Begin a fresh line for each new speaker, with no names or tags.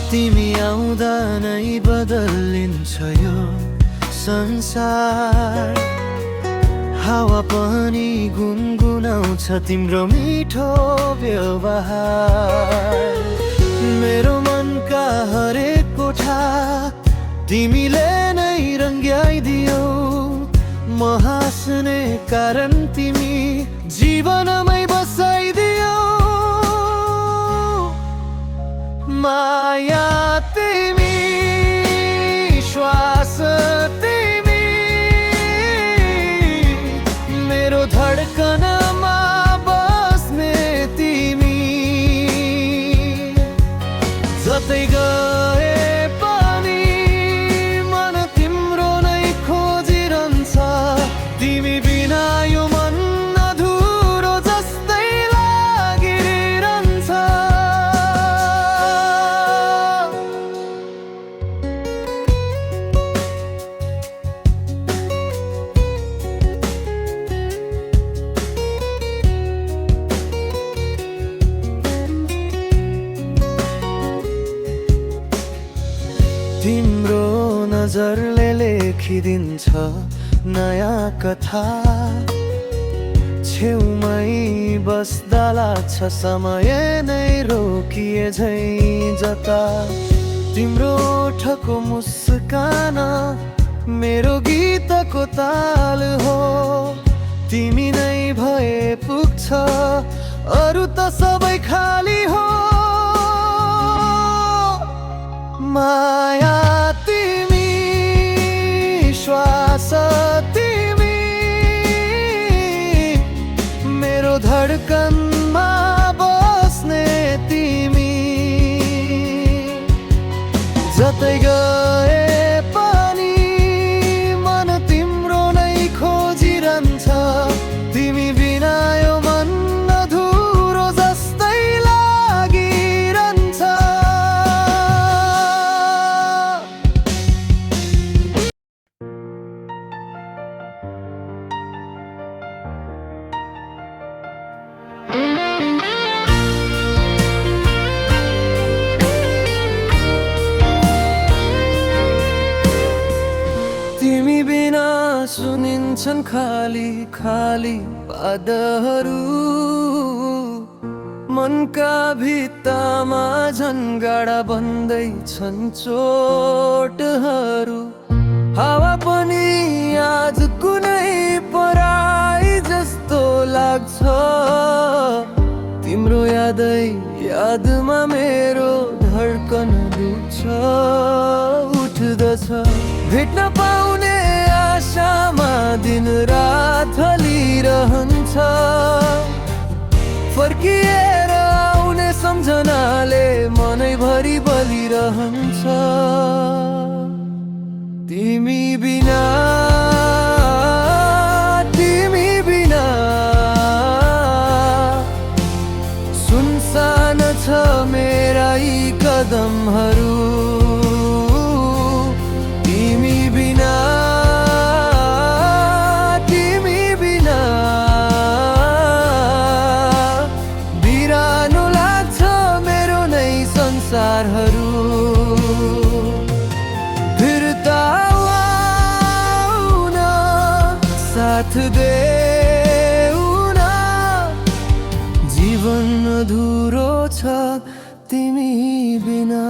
तिमी आउँदा नै बदलिन्छ यो संसार। हावा पनि गुनगुनाउँछ तिम्रो मिठो व्यवहार। मेरो मनका हरेक कोठा तिमीले नै रङ्ग्याइदियौ। म हाँस्ने कारण तिमी जीवनमै बसाइदियौ। माया तिमी, श्वास तिमी, मेरो धड्कनमा बस्ने तिमी। जतै गए पनि मन तिम्रो नै खोजिरहन्छ। तिमी बिना यो मन अधुरो जस्तै लागिरहन्छ। तिम्रो नजरले लेखिदिन्छ नयाँ कथा। छेउमै बस्दा लाग्छ समय नै रोकिए झै जता। तिम्रो ओठको मुस्कान मेरो गीतको ताल हो। तिमी नै भए पुग्छ, अरू त सबै खाली हो। माया तिमी, श्वास तिमी, मेरो धड्कनमा बस्ने तिमी। जतै गए पनि मन तिम्रो नै खोजिरहन्छ। तिमी बिना यो मन अधुरो जस्तै लागिरहन्छ। तिमी बिना सुनिन्छन् खाली खाली पादहरू। मनका भित्तामा झन्गाडा बन्दैछन् चोटहरू। हावा पनि आज कुनै पराई जस्तो लाग्छ। तिम्रो यादमा मेरो धड्कन दुख्छ उठ्दछ। भेट्न पाउने आशामा दिन रात हलिरहन्छ। फर्किएर आउने सम्झनाले मनैभरि बलिरहन्छ। तिमी बिना, तिमी बिना सुनसान छ मेरा यी कदमहरू। तिमी बिना, तिमी बिना बिरानो लाग्छ मेरो नै संसारहरू। फिर्ता आउन साथ देउन, जीवन अधुरो छ तिमी बिना।